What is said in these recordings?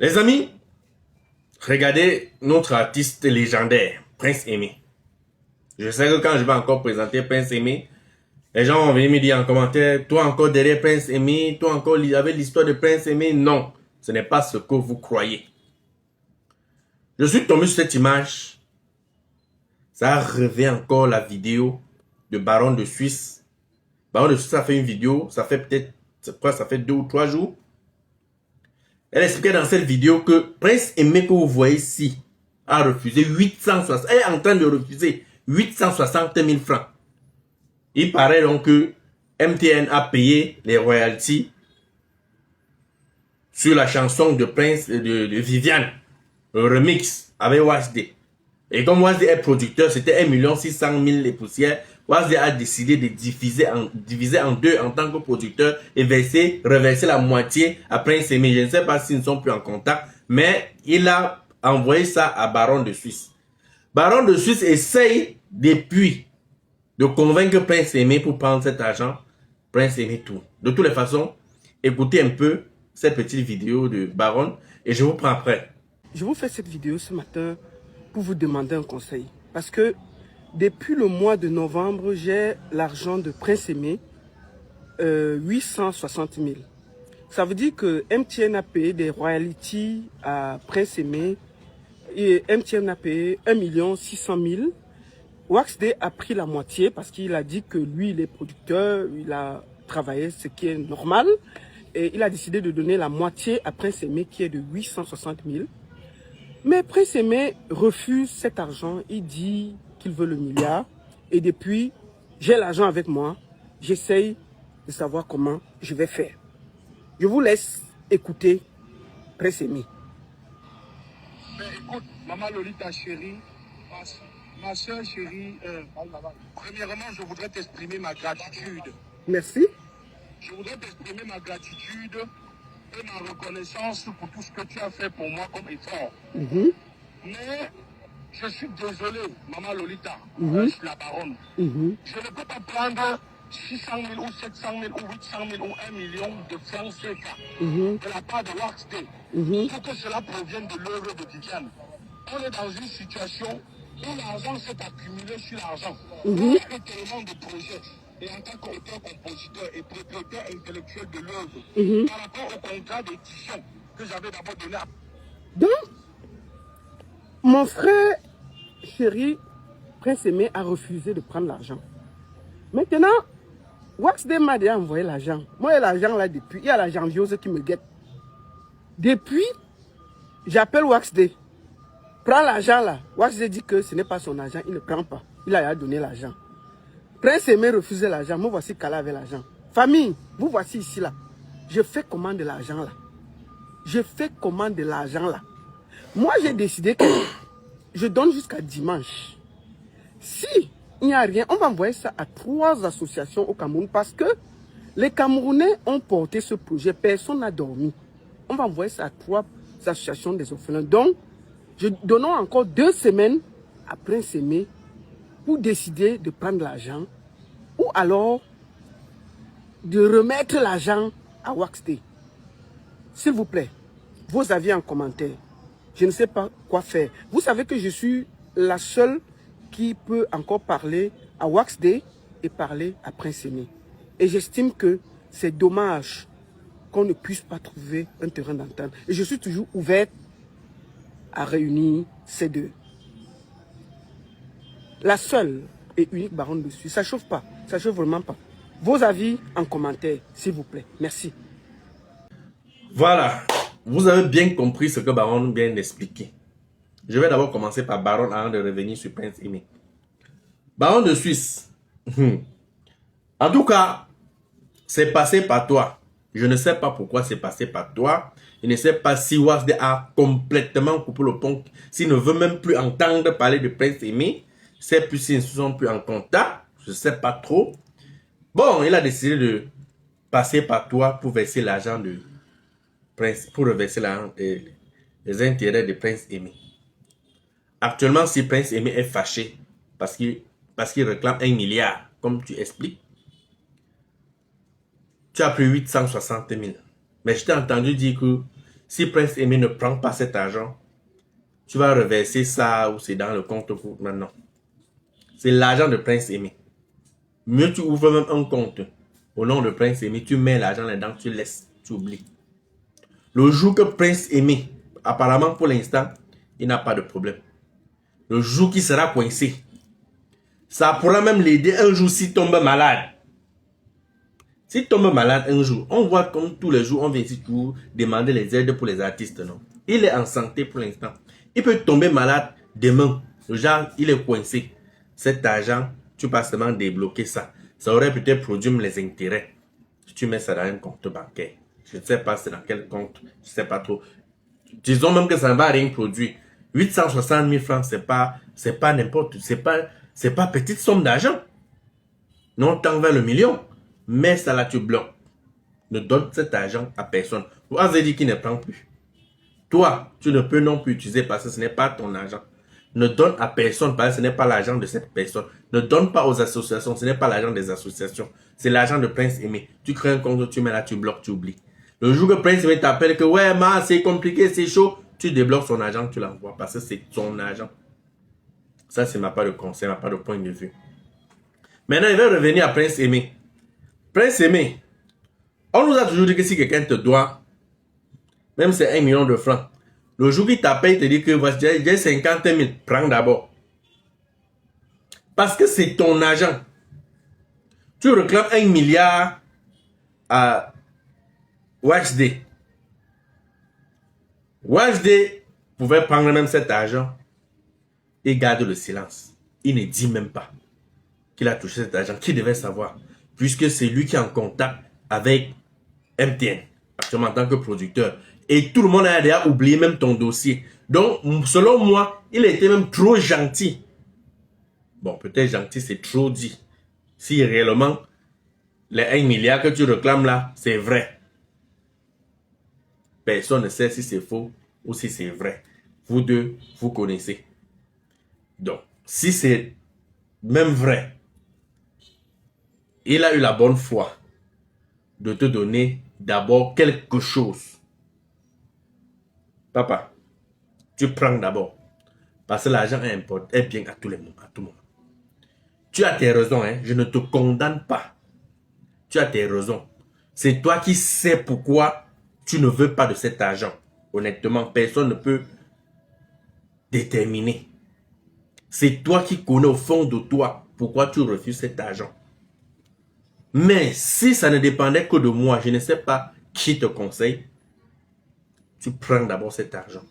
Les amis, regardez notre artiste légendaire, Prince Aimé. Je sais que quand je vais encore présenter Prince Aimé, les gens vont venir me dire en commentaire, toi encore derrière Prince Aimé, toi encore avec l'histoire de Prince Aimé. Non, ce n'est pas ce que vous croyez. Je suis tombé sur cette image. Ça a revêt encore la vidéo de Baron de Suisse. Baron de Suisse a fait une vidéo, ça fait peut-être, ça fait 2 ou 3 jours. Elle expliquait dans cette vidéo que Prince Aimé que vous voyez ici a refusé 860, elle est en train de refuser 860 000 francs. Il paraît donc que MTN a payé les royalties sur la chanson de Prince de Viviane, le remix avec WASD. Et comme WASD est producteur, c'était 1 600 000 les poussières. WASD a décidé de diviser en deux en tant que producteur et reverser la moitié à Prince Aimé. Je ne sais pas s'ils ne sont plus en contact, mais il a envoyé ça à Baron de Suisse. Baron de Suisse essaye depuis de convaincre Prince Aimé pour prendre cet argent. Prince Aimé tout. De toutes les façons, écoutez un peu cette petite vidéo de Baron et je vous prends après. Je vous fais cette vidéo ce matin pour vous demander un conseil. Parce que depuis le mois de novembre, j'ai l'argent de Prince Aimé, 860 000. Ça veut dire que MTN a payé des royalties à Prince Aimé et MTN a payé 1 600 000. WAXD a pris la moitié parce qu'il a dit que lui, il est producteur, il a travaillé, ce qui est normal. Et il a décidé de donner la moitié à Prince Aimé qui est de 860 000. Mais Prince Aimé refuse cet argent. Il dit qu'il veut le milliard. Et depuis, j'ai l'argent avec moi. J'essaye de savoir comment je vais faire. Je vous laisse écouter Prince Aimé. Écoute, maman Lolita chérie, ma soeur chérie, premièrement, je voudrais t'exprimer ma gratitude. Merci. Je voudrais t'exprimer ma gratitude et ma reconnaissance pour tout ce que tu as fait pour moi comme effort. Mais je suis désolé, maman Lolita, je suis la baronne. Je ne peux pas prendre 600 000 ou 700 000 ou 800 000 ou 1 million de francs CFA de la part de WAXD pour que cela provienne de l'œuvre de Viviane. On est dans une situation où l'argent s'est accumulé sur l'argent. Il y a tellement de projets. Et en tant qu'auteur, compositeur et propriétaire intellectuel de l'œuvre, par rapport au contrat d'édition que j'avais d'abord donné à... Donc, mon frère chéri, Prince Aimé, a refusé de prendre l'argent. Maintenant, WAXD m'a déjà envoyé l'argent. Moi, il y a l'argent là depuis. Il y a la janviose qui me guette. Depuis, j'appelle WAXD. Prends l'argent là. WAXD dit que ce n'est pas son argent. Il ne prend pas. Il a donné l'argent. Prince Aimé refusait l'argent. Moi, voici Kala avec l'argent. Famille, vous voici ici là. Je fais comment de l'argent là? Je fais comment de l'argent là? Moi, j'ai décidé que je donne jusqu'à dimanche. Si il n'y a rien, on va envoyer ça à 3 associations au Cameroun parce que les Camerounais ont porté ce projet. Personne n'a dormi. On va envoyer ça à 3 associations des orphelins. Donc, je donne encore 2 semaines à Prince Aimé pour décider de prendre l'argent ou alors de remettre l'argent à WAXD. S'il vous plaît, vos avis en commentaire. Je ne sais pas quoi faire. Vous savez que je suis la seule qui peut encore parler à WAXD et parler à Prince Aimé. Et j'estime que c'est dommage qu'on ne puisse pas trouver un terrain d'entente. Et je suis toujours ouverte à réunir ces deux. La seule et unique baronne de Suisse. Ça ne chauffe pas. Ça ne chauffe vraiment pas. Vos avis en commentaire, s'il vous plaît. Merci. Voilà. Vous avez bien compris ce que Baron vient d'expliquer. Je vais d'abord commencer par Baron avant de revenir sur Prince Aimé. Baron de Suisse. En tout cas, c'est passé par toi. Je ne sais pas pourquoi c'est passé par toi. Je ne sais pas si WAXD a complètement coupé le pont. S'il ne veut même plus entendre parler de Prince Aimé. C'est plus s'ils ne sont plus en contact. Je ne sais pas trop. Bon, il a décidé de passer par toi pour verser l'argent de Prince, pour reverser les intérêts de Prince Aimé. Actuellement, si Prince Aimé est fâché parce qu'il réclame 1 milliard, comme tu expliques, tu as pris 860 000. Mais je t'ai entendu dire que Si Prince Aimé ne prend pas cet argent, tu vas reverser ça ou c'est dans le compte pour maintenant. C'est l'argent de Prince Aimé. Mieux tu ouvres même un compte au nom de Prince Aimé, tu mets l'argent là-dedans, tu laisses, tu oublies. Le jour que Prince Aimé, apparemment pour l'instant, il n'a pas de problème. Le jour qu'il sera coincé, ça pourra même l'aider un jour s'il tombe malade. S'il tombe malade un jour, on voit comme tous les jours, on vient ici toujours demander les aides pour les artistes, non? Il est en santé pour l'instant. Il peut tomber malade demain. Genre, il est coincé. Cet argent, tu peux seulement débloquer ça. Ça aurait peut-être produit les intérêts. Si tu mets ça dans un compte bancaire. Je ne sais pas c'est dans quel compte. Je ne sais pas trop. Disons même que ça ne va rien produire. 860 000 francs, c'est pas n'importe, c'est pas petite somme d'argent. Non, tant vers le million. Mais ça là, tu bloques. Ne donne cet argent à personne. Vous avez dit qu'il ne prend plus. Toi, tu ne peux non plus utiliser parce que ce n'est pas ton argent. Ne donne à personne parce que ce n'est pas l'argent de cette personne. Ne donne pas aux associations, ce n'est pas l'argent des associations. C'est l'argent de Prince Aimé. Tu crées un compte, tu mets là, tu bloques, tu oublies. Le jour que Prince Aimé t'appelle que ouais, c'est compliqué, c'est chaud, tu débloques son argent, tu l'envoies parce que c'est son argent. Ça, c'est ma part de conseil, ma part de point de vue. Maintenant, il va revenir à Prince Aimé. Prince Aimé, on nous a toujours dit que si quelqu'un te doit, même c'est 1 million de francs, le jour qu'il t'appelle, il te dit que voici, j'ai 50 000, prends d'abord. Parce que c'est ton argent. Tu réclames 1 milliard à WHD. WHD pouvait prendre même cet argent et garder le silence. Il ne dit même pas qu'il a touché cet argent. Qui devait savoir? Puisque c'est lui qui est en contact avec MTN, actuellement en tant que producteur. Et tout le monde a déjà oublié même ton dossier. Donc, selon moi, il était même trop gentil. Bon, peut-être gentil, c'est trop dit. Si réellement, les 1 milliard que tu réclames là, c'est vrai. Personne ne sait si c'est faux ou si c'est vrai. Vous deux, vous connaissez. Donc, si c'est même vrai, il a eu la bonne foi de te donner d'abord quelque chose. Papa, tu prends d'abord. Parce que l'argent est bien à tout moment. Tu as tes raisons, hein? Je ne te condamne pas. Tu as tes raisons. C'est toi qui sais pourquoi tu ne veux pas de cet argent. Honnêtement, personne ne peut déterminer. C'est toi qui connais au fond de toi pourquoi tu refuses cet argent. Mais si ça ne dépendait que de moi, je ne sais pas qui te conseille, tu prends d'abord cet argent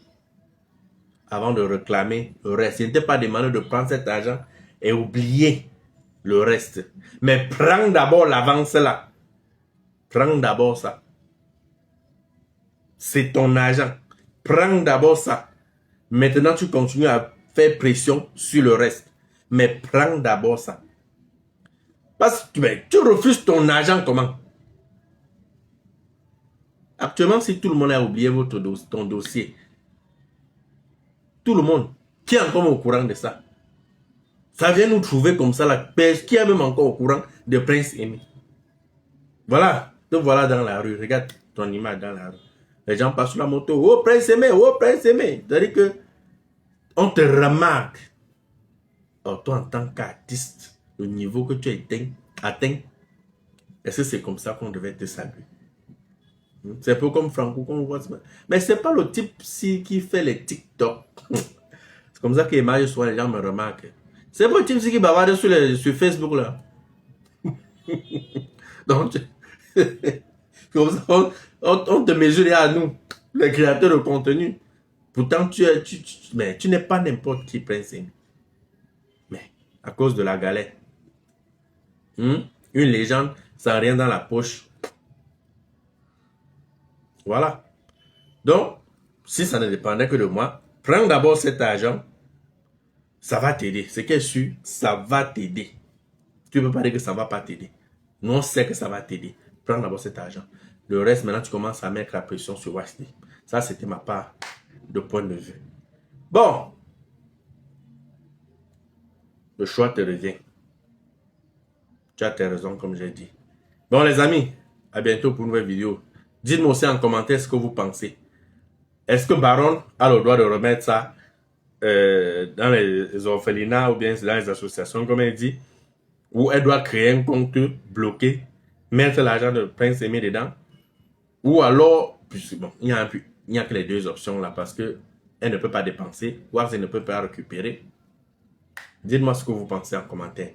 avant de réclamer le reste. Je ne t'ai pas demandé de prendre cet argent et oublier le reste. Mais prends d'abord l'avance là. Prends d'abord ça. C'est ton argent. Prends d'abord ça. Maintenant, tu continues à faire pression sur le reste. Mais prends d'abord ça. Parce que tu refuses ton argent comment? Actuellement, si tout le monde a oublié ton dossier, tout le monde, qui est encore au courant de ça? Ça vient nous trouver comme ça, la pêche, qui est même encore au courant de Prince Aimé. Voilà, te voilà dans la rue, regarde ton image dans la rue. Les gens passent sur la moto, oh Prince Aimé, oh Prince Aimé. C'est-à-dire que on te remarque. Alors toi, en tant qu'artiste, le niveau que tu as atteint, est-ce que c'est comme ça qu'on devait te saluer? C'est un peu comme Franco qu'on voit. Mais c'est pas le type qui fait les TikTok. C'est comme ça que les gens me remarquent. C'est pas le type qui bavarde sur Facebook là. Donc, comme ça, on te mesure à nous, les créateurs de contenu. Pourtant, tu n'es pas n'importe qui, Prince Aimé. Mais à cause de la galère, une légende sans rien dans la poche. Voilà. Donc, si ça ne dépendait que de moi, prends d'abord cet argent. Ça va t'aider. Ce qui est sûr, ça va t'aider. Tu ne peux pas dire que ça ne va pas t'aider. Nous, on sait que ça va t'aider. Prends d'abord cet argent. Le reste, maintenant, tu commences à mettre la pression sur WHD. Ça, c'était ma part de point de vue. Bon. Le choix te revient. Tu as tes raisons, comme j'ai dit. Bon, les amis, à bientôt pour une nouvelle vidéo. Dites-moi aussi en commentaire ce que vous pensez. est-ce que Baron a le droit de remettre ça dans les orphelinats ou bien dans les associations, comme elle dit, ou elle doit créer un compte bloqué, mettre l'argent de Prince Aimé dedans, ou alors, bon, il n'y a que les deux options là, parce que elle ne peut pas dépenser, ou elle ne peut pas récupérer. Dites-moi ce que vous pensez en commentaire.